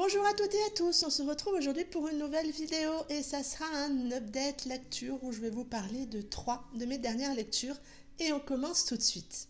Bonjour à toutes et à tous, on se retrouve aujourd'hui pour une nouvelle vidéo et ça sera un update lecture où je vais vous parler de 3 de mes dernières lectures et on commence tout de suite.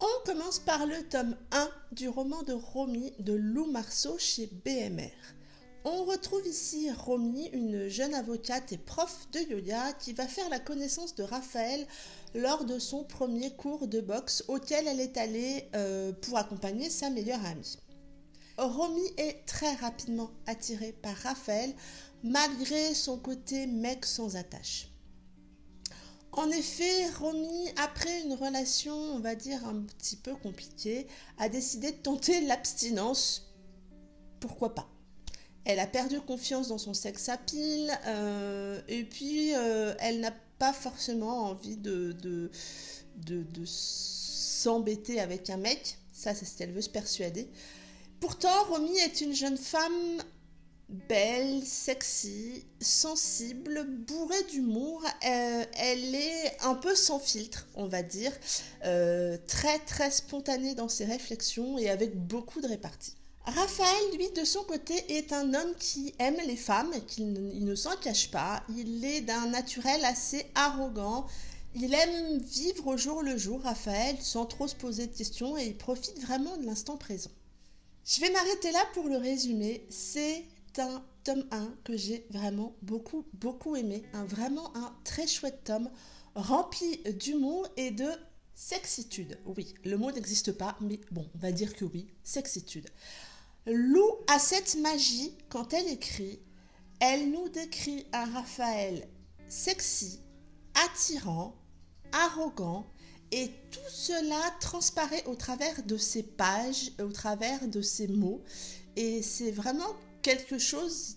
On commence par le tome 1 du roman de Romy de Lou Marceau chez BMR. On retrouve ici Romy, une jeune avocate et prof de yoga qui va faire la connaissance de Raphaël lors de son premier cours de boxe auquel elle est allée pour accompagner sa meilleure amie. Romy est très rapidement attirée par Raphaël malgré son côté mec sans attache. En effet, Romy, après une relation, on va dire, un petit peu compliquée, a décidé de tenter l'abstinence. Pourquoi pas? Elle a perdu confiance dans son sex appeal et puis elle n'a pas forcément envie de s'embêter avec un mec. Ça, c'est ce qu'elle veut se persuader. Pourtant, Romy est une jeune femme belle, sexy, sensible, bourrée d'humour. Elle est un peu sans filtre, on va dire, très très spontanée dans ses réflexions et avec beaucoup de répartie. Raphaël, lui, de son côté, est un homme qui aime les femmes, il ne s'en cache pas. Il est d'un naturel assez arrogant. Il aime vivre au jour le jour, Raphaël, sans trop se poser de questions et il profite vraiment de l'instant présent. Je vais m'arrêter là pour le résumer. C'est un tome 1 que j'ai vraiment beaucoup aimé. Vraiment un très chouette tome rempli d'humour et de sexitude. Oui, le mot n'existe pas, mais bon, on va dire que oui, sexitude. Lou a cette magie quand elle écrit. Elle nous décrit un Raphaël sexy, attirant, arrogant, et tout cela transparaît au travers de ces pages, au travers de ces mots. Et c'est vraiment quelque chose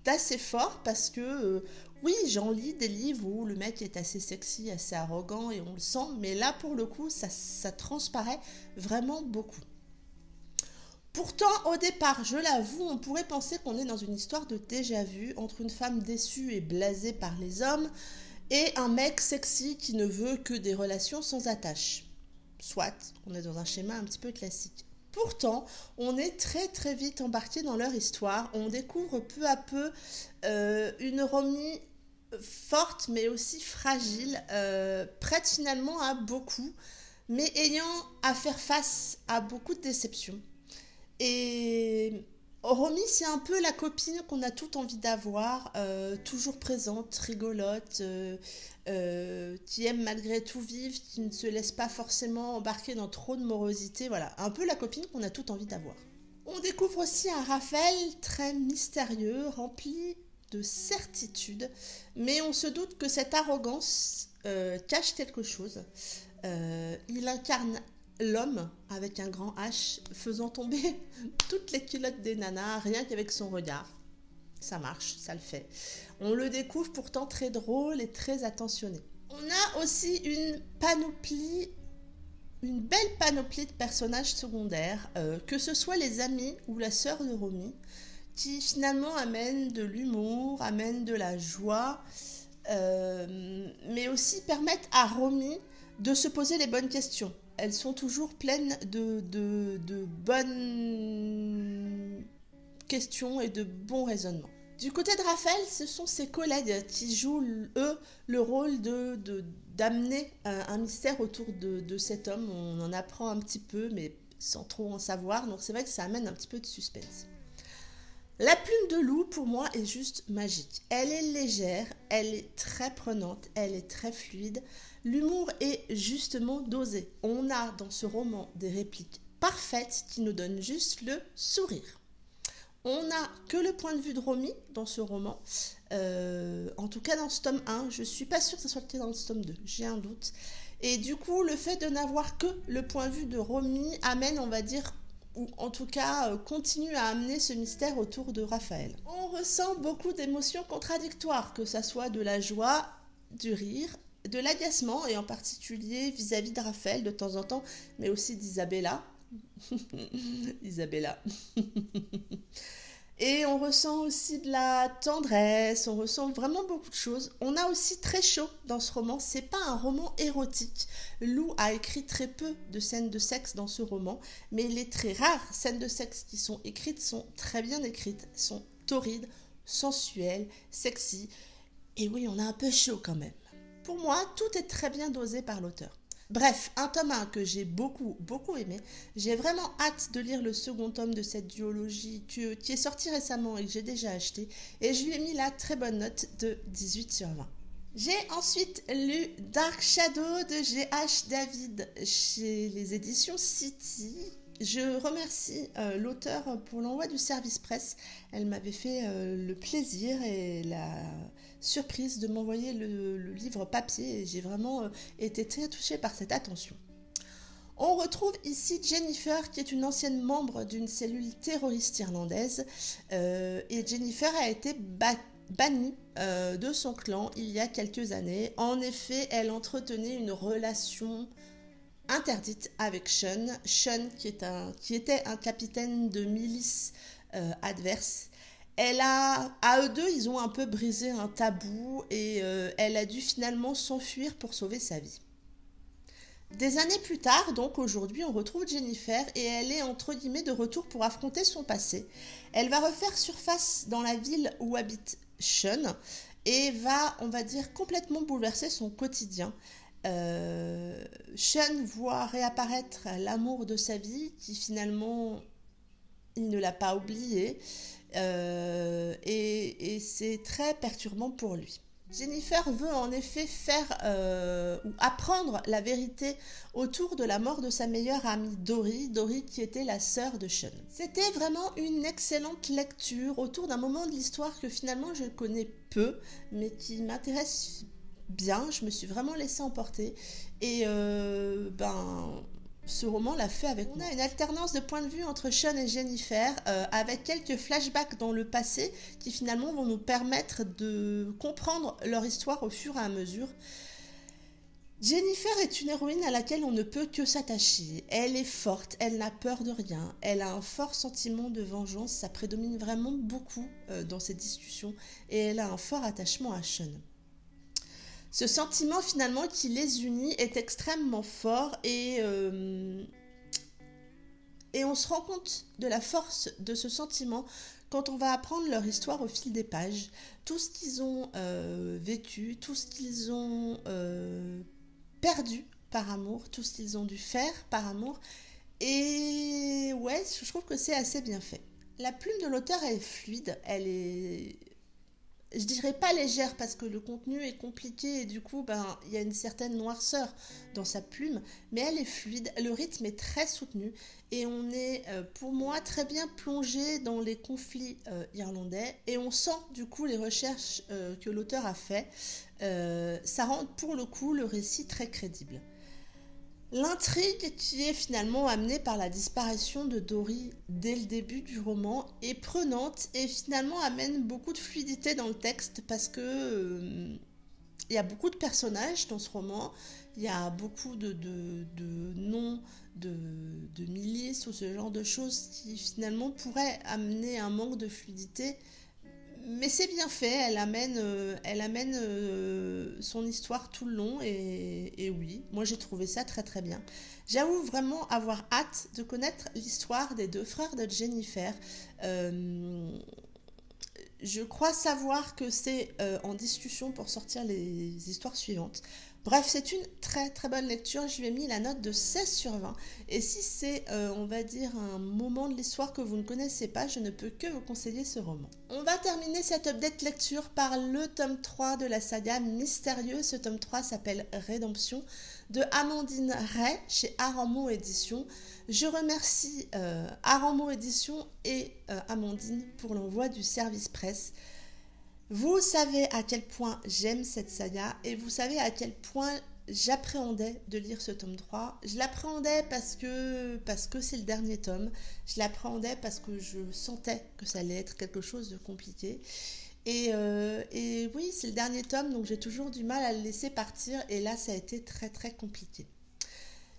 d'assez fort parce que, oui, j'en lis des livres où le mec est assez sexy, assez arrogant et on le sent. Mais là, pour le coup, ça transparaît vraiment beaucoup. Pourtant, au départ, je l'avoue, on pourrait penser qu'on est dans une histoire de déjà-vu entre une femme déçue et blasée par les hommes et un mec sexy qui ne veut que des relations sans attache. Soit, on est dans un schéma un petit peu classique. Pourtant, on est très très vite embarqué dans leur histoire. On découvre peu à peu une Romy forte mais aussi fragile, prête finalement à beaucoup, mais ayant à faire face à beaucoup de déceptions. Et Romy, c'est un peu la copine qu'on a toute envie d'avoir, toujours présente, rigolote, qui aime malgré tout vivre, qui ne se laisse pas forcément embarquer dans trop de morosité. Voilà, un peu la copine qu'on a toute envie d'avoir. On découvre aussi un Raphaël très mystérieux, rempli de certitude, mais on se doute que cette arrogance cache quelque chose. Il incarne l'homme avec un grand H, faisant tomber toutes les culottes des nanas, rien qu'avec son regard. Ça marche, ça le fait. On le découvre pourtant très drôle et très attentionné. On a aussi une belle panoplie de personnages secondaires, que ce soit les amis ou la sœur de Romy, qui finalement amènent de l'humour, amènent de la joie, mais aussi permettent à Romy de se poser les bonnes questions. Elles sont toujours pleines de bonnes questions et de bons raisonnements. Du côté de Raphaël, ce sont ses collègues qui jouent, eux, le rôle d'amener un mystère autour de cet homme. On en apprend un petit peu, mais sans trop en savoir. Donc c'est vrai que ça amène un petit peu de suspense. La plume de Lou, pour moi, est juste magique. Elle est légère, elle est très prenante, elle est très fluide. L'humour est justement dosé. On a dans ce roman des répliques parfaites qui nous donnent juste le sourire. On n'a que le point de vue de Romy dans ce roman. En tout cas dans ce tome 1, je ne suis pas sûre que ce soit le cas dans ce tome 2, j'ai un doute. Et du coup, le fait de n'avoir que le point de vue de Romy amène, on va dire, ou en tout cas continue à amener ce mystère autour de Raphaël. On ressent beaucoup d'émotions contradictoires, que ça soit de la joie, du rire, de l'agacement, et en particulier vis-à-vis de Raphaël de temps en temps, mais aussi d'Isabella. Isabella. Et on ressent aussi de la tendresse, on ressent vraiment beaucoup de choses. On a aussi très chaud dans ce roman. C'est pas un roman érotique. Lou a écrit très peu de scènes de sexe dans ce roman, mais les très rares scènes de sexe qui sont écrites sont très bien écrites, sont torrides, sensuelles, sexy. Et oui, on a un peu chaud quand même. Pour moi, tout est très bien dosé par l'auteur. Bref, un tome 1 que j'ai beaucoup aimé. J'ai vraiment hâte de lire le second tome de cette duologie qui est sorti récemment et que j'ai déjà acheté. Et je lui ai mis la très bonne note de 18 sur 20. J'ai ensuite lu Dark Shadow de G.H. David chez les éditions City. Je remercie l'auteur pour l'envoi du service presse. Elle m'avait fait le plaisir et la surprise de m'envoyer le livre papier et j'ai vraiment été très touchée par cette attention. On retrouve ici Jennifer qui est une ancienne membre d'une cellule terroriste irlandaise et Jennifer a été bannie de son clan il y a quelques années. En effet, elle entretenait une relation interdite avec Sean. Sean qui était un capitaine de milice adverse. À eux deux, ils ont un peu brisé un tabou et elle a dû finalement s'enfuir pour sauver sa vie. Des années plus tard, donc aujourd'hui, on retrouve Jennifer et elle est entre guillemets de retour pour affronter son passé. Elle va refaire surface dans la ville où habite Sean et va, on va dire, complètement bouleverser son quotidien. Sean voit réapparaître l'amour de sa vie qui finalement il ne l'a pas oublié et c'est très perturbant pour lui. Jennifer veut en effet faire ou apprendre la vérité autour de la mort de sa meilleure amie Dory qui était la sœur de Sean. C'était vraiment une excellente lecture autour d'un moment de l'histoire que finalement je connais peu mais qui m'intéresse bien, je me suis vraiment laissée emporter et ce roman l'a fait avec moi. On a une alternance de points de vue entre Sean et Jennifer avec quelques flashbacks dans le passé qui finalement vont nous permettre de comprendre leur histoire au fur et à mesure. Jennifer est une héroïne à laquelle on ne peut que s'attacher. Elle est forte, elle n'a peur de rien, elle a un fort sentiment de vengeance, ça prédomine vraiment beaucoup dans ces discussions et elle a un fort attachement à Sean. Ce sentiment finalement qui les unit est extrêmement fort et on se rend compte de la force de ce sentiment quand on va apprendre leur histoire au fil des pages. Tout ce qu'ils ont vécu, tout ce qu'ils ont perdu par amour, tout ce qu'ils ont dû faire par amour. Et ouais, je trouve que c'est assez bien fait. La plume de l'auteur est fluide, elle est... Je dirais pas légère parce que le contenu est compliqué et du coup il y a une certaine noirceur dans sa plume, mais elle est fluide, le rythme est très soutenu et on est pour moi très bien plongé dans les conflits irlandais et on sent du coup les recherches que l'auteur a fait, ça rend pour le coup le récit très crédible. L'intrigue qui est finalement amenée par la disparition de Dory dès le début du roman est prenante et finalement amène beaucoup de fluidité dans le texte parce que il y a beaucoup de personnages dans ce roman, il y a beaucoup de noms de milices ou ce genre de choses qui finalement pourraient amener un manque de fluidité. Mais c'est bien fait, elle amène son histoire tout le long et oui, moi j'ai trouvé ça très très bien. J'avoue vraiment avoir hâte de connaître l'histoire des deux frères de Jennifer. Je crois savoir que c'est en discussion pour sortir les histoires suivantes. Bref, c'est une très très bonne lecture. Je lui ai mis la note de 16 sur 20. Et si c'est, on va dire, un moment de l'histoire que vous ne connaissez pas, je ne peux que vous conseiller ce roman. On va terminer cette update lecture par le tome 3 de la saga Mystérieux. Ce tome 3 s'appelle Rédemption de Amandine Ray chez Aramco Éditions. Je remercie Aramco Éditions et Amandine pour l'envoi du service presse. Vous savez à quel point j'aime cette saga et vous savez à quel point j'appréhendais de lire ce tome 3. Je l'appréhendais parce que c'est le dernier tome. Je l'appréhendais parce que je sentais que ça allait être quelque chose de compliqué. Et oui, c'est le dernier tome, donc j'ai toujours du mal à le laisser partir. Et là, ça a été très très compliqué.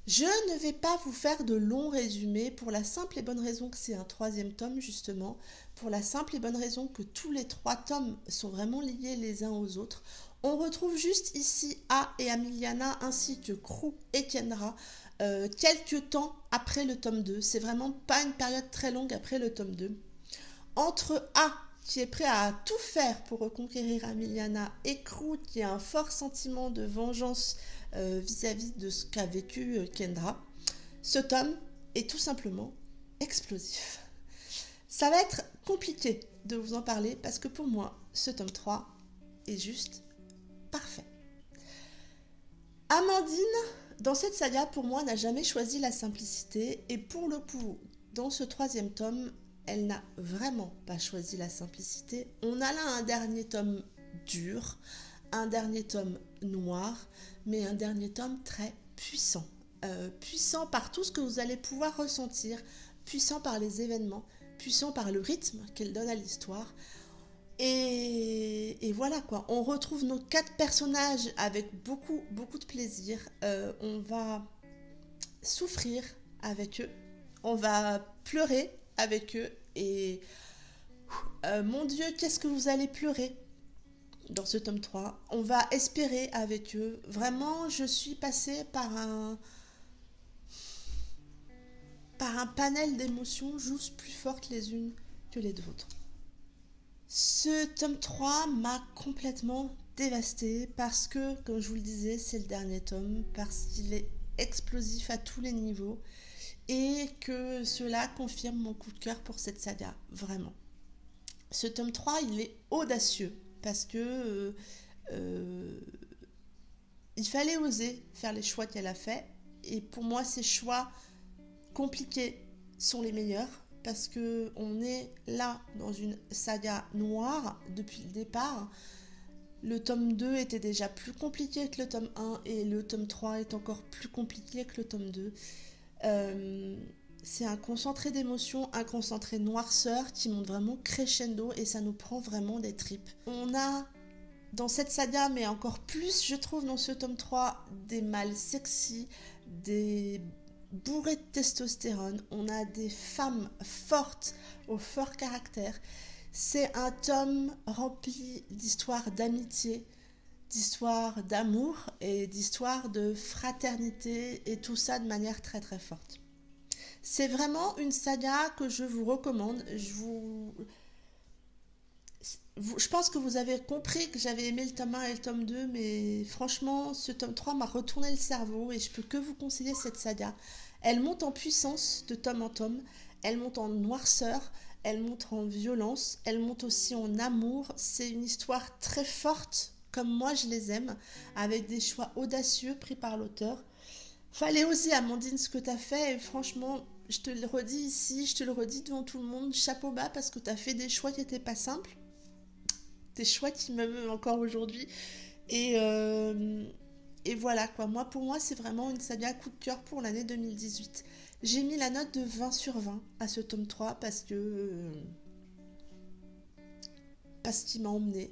Je ne vais pas vous faire de longs résumés pour la simple et bonne raison que c'est un troisième tome justement, pour la simple et bonne raison que tous les trois tomes sont vraiment liés les uns aux autres. On retrouve juste ici A et Amiliana ainsi que Crew et Kendra quelques temps après le tome 2. C'est vraiment pas une période très longue après le tome 2. Entre A qui est prêt à tout faire pour reconquérir Amiliana et Crew qui a un fort sentiment de vengeance vis-à-vis de ce qu'a vécu Kendra, ce tome est tout simplement explosif. Ça va être compliqué de vous en parler parce que pour moi, ce tome 3 est juste parfait. Amandine, dans cette saga, pour moi, n'a jamais choisi la simplicité et pour le coup, dans ce troisième tome, elle n'a vraiment pas choisi la simplicité. On a là un dernier tome dur, un dernier tome noir, mais un dernier tome très puissant. Puissant par tout ce que vous allez pouvoir ressentir, puissant par les événements, puissant par le rythme qu'elle donne à l'histoire. Et voilà quoi, on retrouve nos 4 personnages avec beaucoup de plaisir. On va souffrir avec eux, on va pleurer avec eux et mon Dieu, qu'est-ce que vous allez pleurer dans ce tome 3. On va espérer avec eux. Vraiment, je suis passée par un panel d'émotions juste plus fortes les unes que les autres. Ce tome 3 m'a complètement dévastée parce que, comme je vous le disais, c'est le dernier tome, parce qu'il est explosif à tous les niveaux et que cela confirme mon coup de cœur pour cette saga, vraiment. Ce tome 3, il est audacieux parce que il fallait oser faire les choix qu'elle a fait et pour moi, ces choix compliqués sont les meilleurs parce que on est là dans une saga noire depuis le départ. Le tome 2 était déjà plus compliqué que le tome 1 et le tome 3 est encore plus compliqué que le tome 2. C'est un concentré d'émotions, un concentré noirceur qui monte vraiment crescendo et ça nous prend vraiment des tripes. On a dans cette saga, mais encore plus je trouve dans ce tome 3, des mâles sexy, des bourré de testostérone, on a des femmes fortes, au fort caractère. C'est un tome rempli d'histoires d'amitié, d'histoires d'amour et d'histoires de fraternité et tout ça de manière très forte. C'est vraiment une saga que je vous recommande. Je pense que vous avez compris que j'avais aimé le tome 1 et le tome 2, mais franchement, ce tome 3 m'a retourné le cerveau et je peux que vous conseiller cette saga. Elle monte en puissance de tome en tome, elle monte en noirceur, elle monte en violence, elle monte aussi en amour. C'est une histoire très forte, comme moi je les aime, avec des choix audacieux pris par l'auteur. Fallait oser, Amandine, ce que t'as fait, et franchement, je te le redis ici, je te le redis devant tout le monde, chapeau bas, parce que t'as fait des choix qui n'étaient pas simples. Des choix qui m'aiment encore aujourd'hui et voilà quoi, pour moi c'est vraiment une saga coup de cœur pour l'année 2018. J'ai mis la note de 20 sur 20 à ce tome 3 parce qu'il m'a emmené,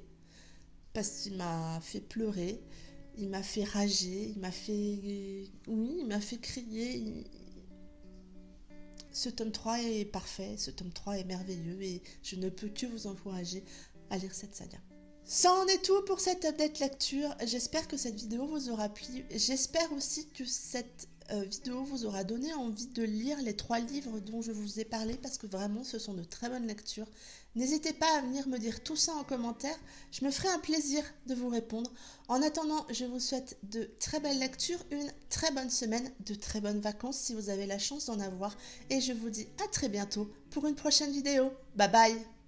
parce qu'il m'a fait pleurer, il m'a fait rager, il m'a fait crier. Ce tome 3 est parfait, ce tome 3 est merveilleux et je ne peux que vous encourager à lire cette saga. Ça en est tout pour cette update lecture. J'espère que cette vidéo vous aura plu. J'espère aussi que cette vidéo vous aura donné envie de lire les 3 livres dont je vous ai parlé parce que vraiment ce sont de très bonnes lectures. N'hésitez pas à venir me dire tout ça en commentaire. Je me ferai un plaisir de vous répondre. En attendant, je vous souhaite de très belles lectures, une très bonne semaine, de très bonnes vacances si vous avez la chance d'en avoir. Et je vous dis à très bientôt pour une prochaine vidéo. Bye bye!